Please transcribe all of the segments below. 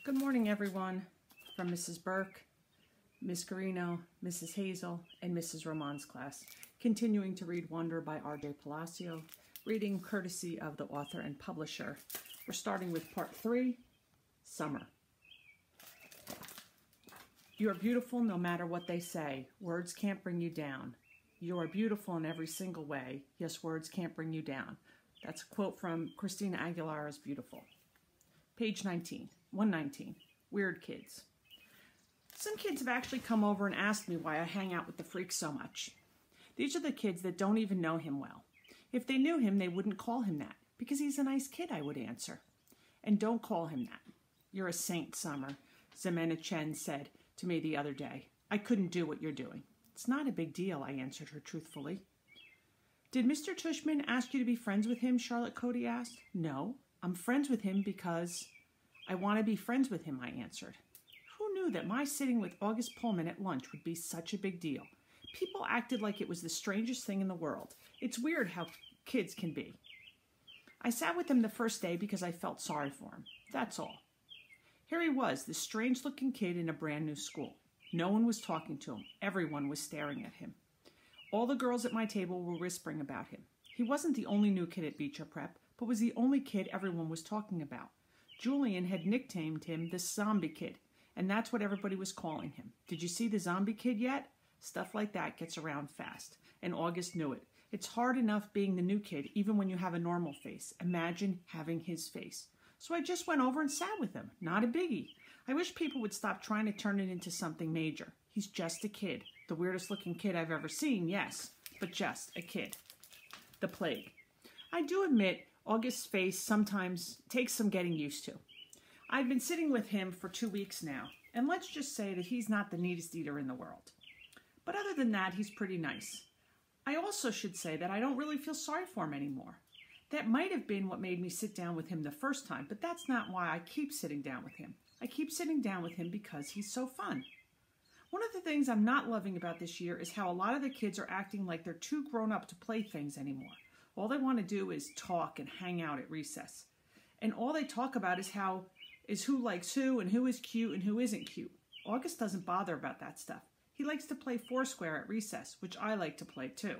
Good morning, everyone, from Mrs. Burke, Miss Carino, Mrs. Hazel, and Mrs. Roman's class. Continuing to read Wonder by RJ Palacio, reading courtesy of the author and publisher. We're starting with part 3, Summer. You are beautiful no matter what they say. Words can't bring you down. You are beautiful in every single way. Yes, words can't bring you down. That's a quote from Christina Aguilera's Beautiful. Page 19, 119, Weird Kids. Some kids have actually come over and asked me why I hang out with the freaks so much. These are the kids that don't even know him well. If they knew him, they wouldn't call him that, because he's a nice kid, I would answer. And don't call him that. You're a saint, Summer, Ximena Chen said to me the other day. I couldn't do what you're doing. It's not a big deal, I answered her truthfully. Did Mr. Tushman ask you to be friends with him? Charlotte Cody asked. No, I'm friends with him because I want to be friends with him, I answered. Who knew that my sitting with August Pullman at lunch would be such a big deal? People acted like it was the strangest thing in the world. It's weird how kids can be. I sat with him the first day because I felt sorry for him. That's all. Here he was, this strange-looking kid in a brand new school. No one was talking to him. Everyone was staring at him. All the girls at my table were whispering about him. He wasn't the only new kid at Beecher Prep, but was the only kid everyone was talking about. Julian had nicknamed him the zombie kid, and that's what everybody was calling him. Did you see the zombie kid yet? Stuff like that gets around fast, and August knew it. It's hard enough being the new kid, even when you have a normal face. Imagine having his face. So I just went over and sat with him. Not a biggie. I wish people would stop trying to turn it into something major. He's just a kid. The weirdest looking kid I've ever seen, yes, but just a kid. The plague. I do admit August's face sometimes takes some getting used to. I've been sitting with him for 2 weeks now, and let's just say that he's not the neatest eater in the world. But other than that, he's pretty nice. I also should say that I don't really feel sorry for him anymore. That might have been what made me sit down with him the first time, but that's not why I keep sitting down with him. I keep sitting down with him because he's so fun. One of the things I'm not loving about this year is how a lot of the kids are acting like they're too grown up to play things anymore. All they want to do is talk and hang out at recess. And all they talk about is who likes who and who is cute and who isn't cute. August doesn't bother about that stuff. He likes to play Foursquare at recess, which I like to play too.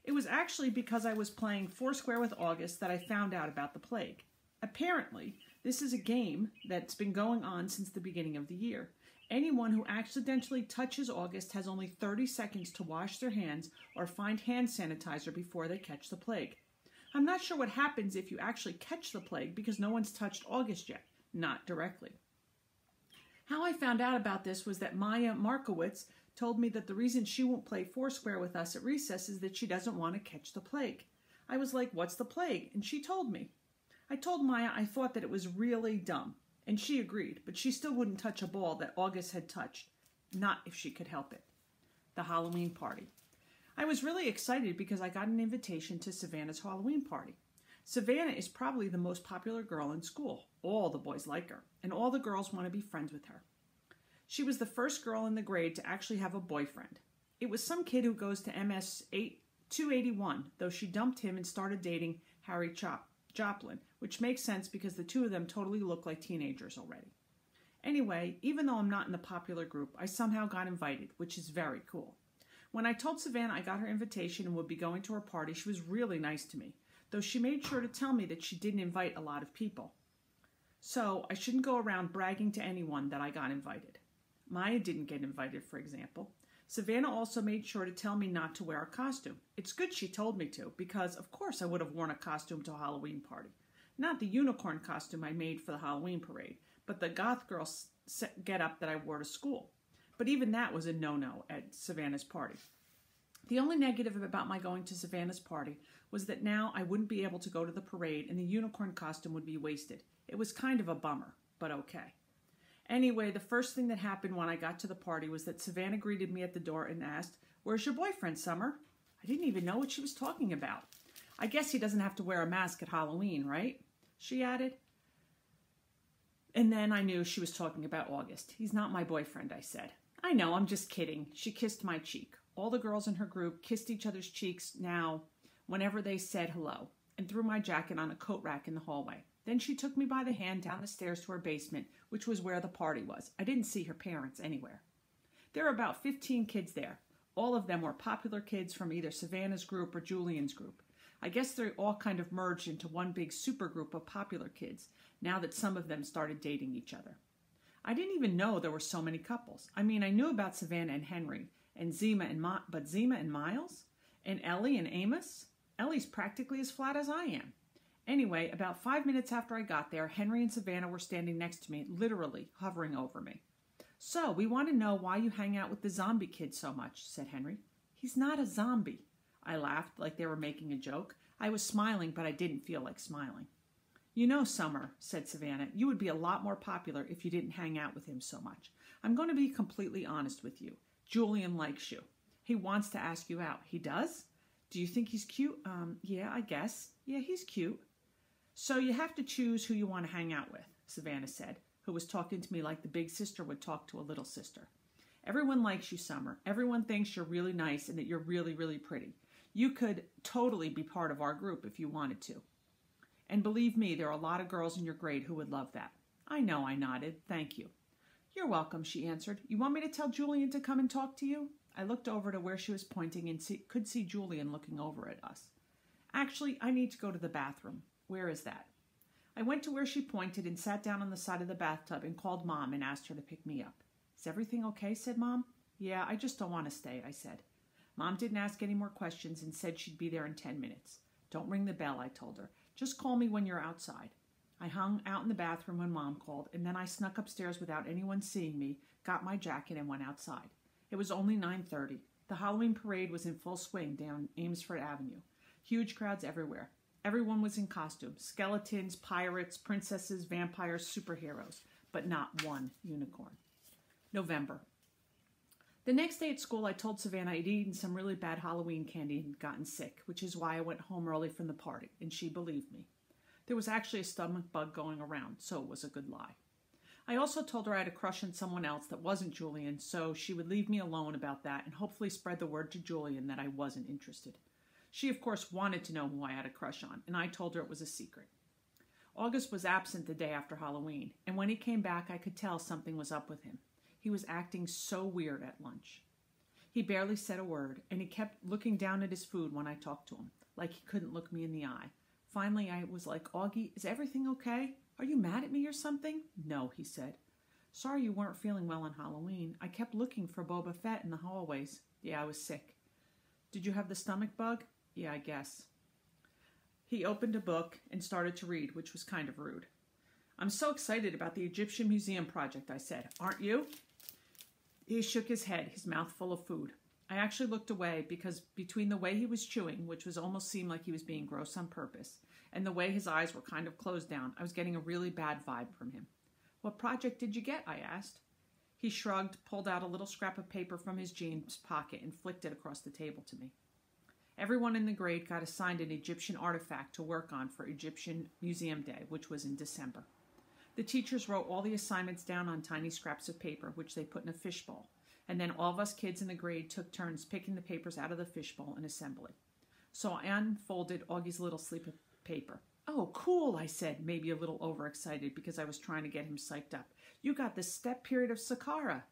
It was actually because I was playing Foursquare with August that I found out about the plague. Apparently, this is a game that's been going on since the beginning of the year. Anyone who accidentally touches August has only 30 seconds to wash their hands or find hand sanitizer before they catch the plague. I'm not sure what happens if you actually catch the plague because no one's touched August yet, not directly. How I found out about this was that Maya Markowitz told me that the reason she won't play Foursquare with us at recess is that she doesn't want to catch the plague. I was like, what's the plague? And she told me. I told Maya I thought that it was really dumb. And she agreed, but she still wouldn't touch a ball that August had touched, not if she could help it. The Halloween party. I was really excited because I got an invitation to Savannah's Halloween party. Savannah is probably the most popular girl in school. All the boys like her, and all the girls want to be friends with her. She was the first girl in the grade to actually have a boyfriend. It was some kid who goes to MS 281, though she dumped him and started dating Harry Joplin, which makes sense because the two of them totally look like teenagers already. Anyway, even though I'm not in the popular group, I somehow got invited, which is very cool. When I told Savannah I got her invitation and would be going to her party, she was really nice to me, though she made sure to tell me that she didn't invite a lot of people. So I shouldn't go around bragging to anyone that I got invited. Maya didn't get invited, for example. Savannah also made sure to tell me not to wear a costume. It's good she told me to, because of course I would have worn a costume to a Halloween party. Not the unicorn costume I made for the Halloween parade, but the goth girl get-up that I wore to school. But even that was a no-no at Savannah's party. The only negative about my going to Savannah's party was that now I wouldn't be able to go to the parade and the unicorn costume would be wasted. It was kind of a bummer, but okay. Anyway, the first thing that happened when I got to the party was that Savannah greeted me at the door and asked, "Where's your boyfriend, Summer?" I didn't even know what she was talking about. "I guess he doesn't have to wear a mask at Halloween, right?" she added. And then I knew she was talking about August. "He's not my boyfriend," I said. "I know, I'm just kidding." She kissed my cheek. All the girls in her group kissed each other's cheeks now whenever they said hello, and threw my jacket on a coat rack in the hallway. Then she took me by the hand down the stairs to her basement, which was where the party was. I didn't see her parents anywhere. There were about 15 kids there. All of them were popular kids from either Savannah's group or Julian's group. I guess they all kind of merged into one big super group of popular kids, now that some of them started dating each other. I didn't even know there were so many couples. I mean, I knew about Savannah and Henry, and Zima and Miles, and Ellie and Amos. Ellie's practically as flat as I am. Anyway, about 5 minutes after I got there, Henry and Savannah were standing next to me, literally hovering over me. "So, we want to know why you hang out with the zombie kid so much," said Henry. "He's not a zombie." I laughed like they were making a joke. I was smiling, but I didn't feel like smiling. "You know, Summer," said Savannah, "you would be a lot more popular if you didn't hang out with him so much. I'm going to be completely honest with you. Julian likes you. He wants to ask you out. He does? Do you think he's cute?" Yeah, I guess. Yeah, he's cute." "So you have to choose who you want to hang out with," Savannah said, who was talking to me like the big sister would talk to a little sister. "Everyone likes you, Summer. Everyone thinks you're really nice and that you're really, really pretty. You could totally be part of our group if you wanted to. And believe me, there are a lot of girls in your grade who would love that." "I know," I nodded. "Thank you." "You're welcome," she answered. "You want me to tell Julian to come and talk to you?" I looked over to where she was pointing and could see Julian looking over at us. "Actually, I need to go to the bathroom." "Where is that?" I went to where she pointed and sat down on the side of the bathtub and called Mom and asked her to pick me up. "Is everything okay?" said Mom. "Yeah, I just don't want to stay," I said. Mom didn't ask any more questions and said she'd be there in 10 minutes. "Don't ring the bell," I told her. "Just call me when you're outside." I hung out in the bathroom when Mom called, and then I snuck upstairs without anyone seeing me, got my jacket, and went outside. It was only 9:30. The Halloween parade was in full swing down Amesfort Avenue. Huge crowds everywhere. Everyone was in costume: skeletons, pirates, princesses, vampires, superheroes, but not one unicorn. November. The next day at school, I told Savannah I'd eaten some really bad Halloween candy and gotten sick, which is why I went home early from the party, and she believed me. There was actually a stomach bug going around, so it was a good lie. I also told her I had a crush on someone else that wasn't Julian, so she would leave me alone about that and hopefully spread the word to Julian that I wasn't interested. She, of course, wanted to know who I had a crush on, and I told her it was a secret. August was absent the day after Halloween, and when he came back, I could tell something was up with him. He was acting so weird at lunch. He barely said a word, and he kept looking down at his food when I talked to him, like he couldn't look me in the eye. Finally, I was like, "Augie, is everything okay? Are you mad at me or something?" "No," he said. "Sorry you weren't feeling well on Halloween. I kept looking for Boba Fett in the hallways." "Yeah, I was sick." "Did you have the stomach bug?" "Yeah, I guess." He opened a book and started to read, which was kind of rude. "I'm so excited about the Egyptian Museum project," I said. "Aren't you?" He shook his head, his mouth full of food. I actually looked away because between the way he was chewing, which was almost seemed like he was being gross on purpose, and the way his eyes were kind of closed down, I was getting a really bad vibe from him. "What project did you get?" I asked. He shrugged, pulled out a little scrap of paper from his jeans pocket, and flicked it across the table to me. Everyone in the grade got assigned an Egyptian artifact to work on for Egyptian Museum Day, which was in December. The teachers wrote all the assignments down on tiny scraps of paper, which they put in a fishbowl, and then all of us kids in the grade took turns picking the papers out of the fishbowl in assembly. So I unfolded Augie's little slip of paper. "Oh, cool," I said, maybe a little overexcited because I was trying to get him psyched up. "You got the step period of Saqqara."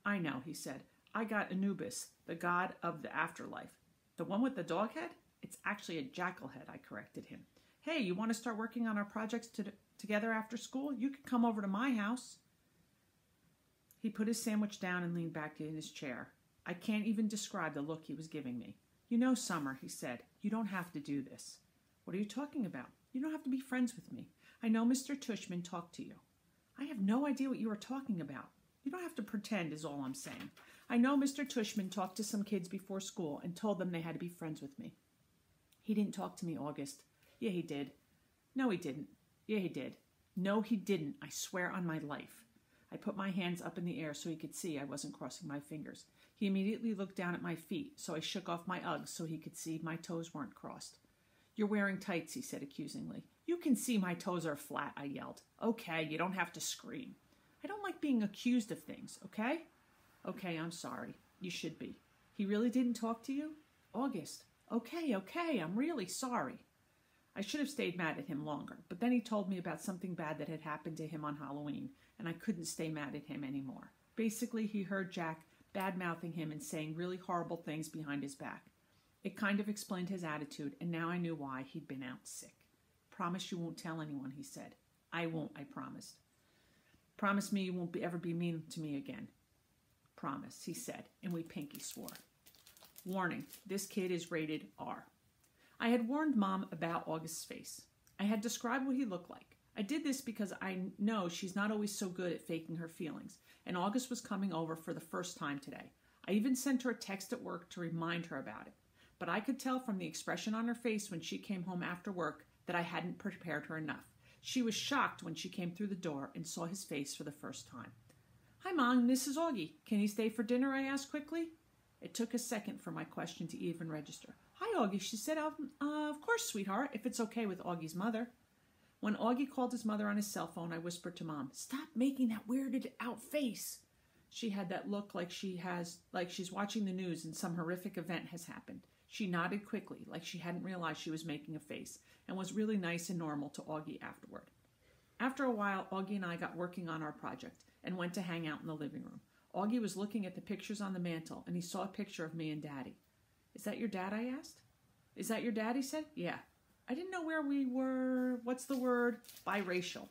"I know," he said. "I got Anubis, the god of the afterlife." "The one with the dog head?" "It's actually a jackal head," I corrected him. "Hey, you want to start working on our projects together after school? You can come over to my house." He put his sandwich down and leaned back in his chair. I can't even describe the look he was giving me. "You know, Summer," he said, "you don't have to do this." "What are you talking about?" "You don't have to be friends with me. I know Mr. Tushman talked to you." "I have no idea what you are talking about." "You don't have to pretend is all I'm saying. I know Mr. Tushman talked to some kids before school and told them they had to be friends with me." "He didn't talk to me, August." "Yeah, he did." "No, he didn't." "Yeah, he did." "No, he didn't. I swear on my life." I put my hands up in the air so he could see I wasn't crossing my fingers. He immediately looked down at my feet, so I shook off my Uggs so he could see my toes weren't crossed. "You're wearing tights," he said accusingly. "You can see my toes are flat," I yelled. "Okay, you don't have to scream. I don't like being accused of things, okay?" "Okay, I'm sorry. You should be." "He really didn't talk to you?" "August." Okay, I'm really sorry." I should have stayed mad at him longer, but then he told me about something bad that had happened to him on Halloween, and I couldn't stay mad at him anymore. Basically, he heard Jack bad-mouthing him and saying really horrible things behind his back. It kind of explained his attitude, and now I knew why he'd been out sick. Promise you won't tell anyone, he said. I won't, I promised. Promise me you won't ever be mean to me again. Promise, he said, and we pinky swore. Warning, this kid is rated R. I had warned Mom about August's face. I had described what he looked like. I did this because I know she's not always so good at faking her feelings, and August was coming over for the first time today. I even sent her a text at work to remind her about it. But I could tell from the expression on her face when she came home after work that I hadn't prepared her enough. She was shocked when she came through the door and saw his face for the first time. Hi, Mom, this is Augie. Can you stay for dinner? I asked quickly. It took a second for my question to even register. Hi, Augie, she said. Of course, sweetheart, if it's okay with Augie's mother. When Augie called his mother on his cell phone, I whispered to Mom, stop making that weirded out face. She had that look like she's watching the news and some horrific event has happened. She nodded quickly, like she hadn't realized she was making a face, and was really nice and normal to Augie afterward. After a while, Augie and I got working on our project and went to hang out in the living room. Augie was looking at the pictures on the mantle, and he saw a picture of me and Daddy. Is that your dad? I asked. Is that your dad? He said. Yeah. I didn't know where we were. What's the word? Biracial.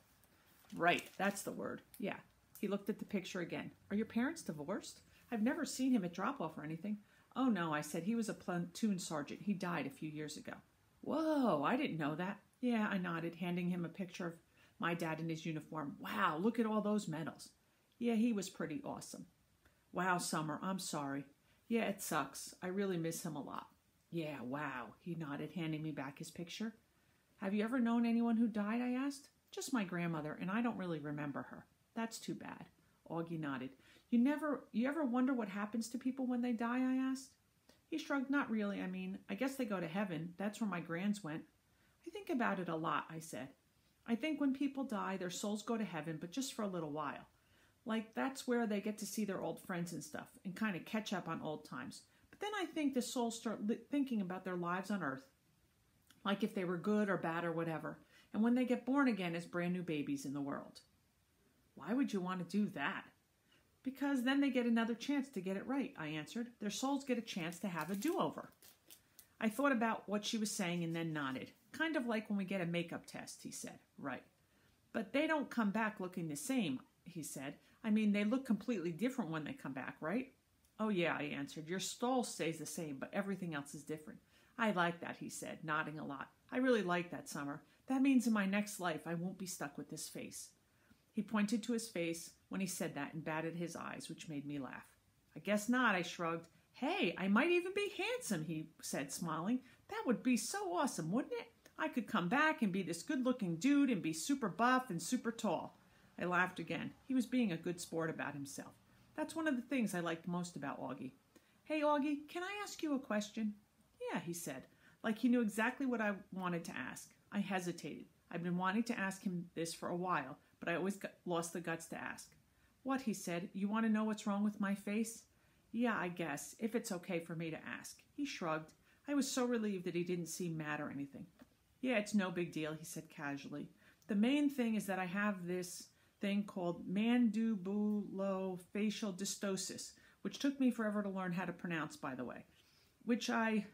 Right, that's the word. Yeah. He looked at the picture again. Are your parents divorced? I've never seen him at drop-off or anything. Oh, no, I said. He was a platoon sergeant. He died a few years ago. Whoa, I didn't know that. Yeah, I nodded, handing him a picture of my dad in his uniform. Wow, look at all those medals. Yeah, he was pretty awesome. Wow, Summer, I'm sorry. Yeah, it sucks. I really miss him a lot. Yeah, wow, he nodded, handing me back his picture. Have you ever known anyone who died, I asked. Just my grandmother, and I don't really remember her. That's too bad. Augie nodded. You ever wonder what happens to people when they die, I asked. He shrugged. Not really. I mean, I guess they go to heaven. That's where my grands went. I think about it a lot, I said. I think when people die, their souls go to heaven, but just for a little while. Like, that's where they get to see their old friends and stuff, and kind of catch up on old times. But then I think the souls start thinking about their lives on earth, like if they were good or bad or whatever, and when they get born again as brand new babies in the world. Why would you want to do that? Because then they get another chance to get it right, I answered. Their souls get a chance to have a do-over. I thought about what she was saying and then nodded. Kind of like when we get a makeup test, he said. Right. But they don't come back looking the same, he said. I mean, they look completely different when they come back, right? Oh, yeah, I answered. Your soul stays the same, but everything else is different. I like that, he said, nodding a lot. I really like that, Summer. That means in my next life, I won't be stuck with this face. He pointed to his face when he said that and batted his eyes, which made me laugh. I guess not, I shrugged. Hey, I might even be handsome, he said, smiling. That would be so awesome, wouldn't it? I could come back and be this good-looking dude and be super buff and super tall. I laughed again. He was being a good sport about himself. That's one of the things I liked most about Augie. Hey, Augie, can I ask you a question? Yeah, he said, like he knew exactly what I wanted to ask. I hesitated. I've been wanting to ask him this for a while, but I always lost the guts to ask. What, he said, you want to know what's wrong with my face? Yeah, I guess, if it's okay for me to ask. He shrugged. I was so relieved that he didn't seem mad or anything. Yeah, it's no big deal, he said casually. The main thing is that I have this thing called mandibulofacial dystosis, which took me forever to learn how to pronounce, by the way, which I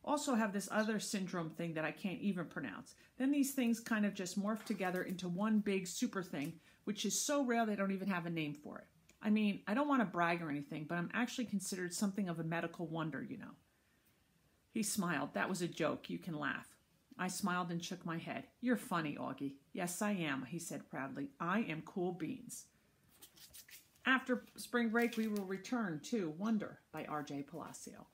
also have this other syndrome thing that I can't even pronounce. Then these things kind of just morph together into one big super thing, which is so rare they don't even have a name for it. I mean, I don't want to brag or anything, but I'm actually considered something of a medical wonder, you know. He smiled. That was a joke. You can laugh. I smiled and shook my head. You're funny, Augie. Yes, I am, he said proudly. I am cool beans. After spring break, we will return to Wonder by RJ Palacio.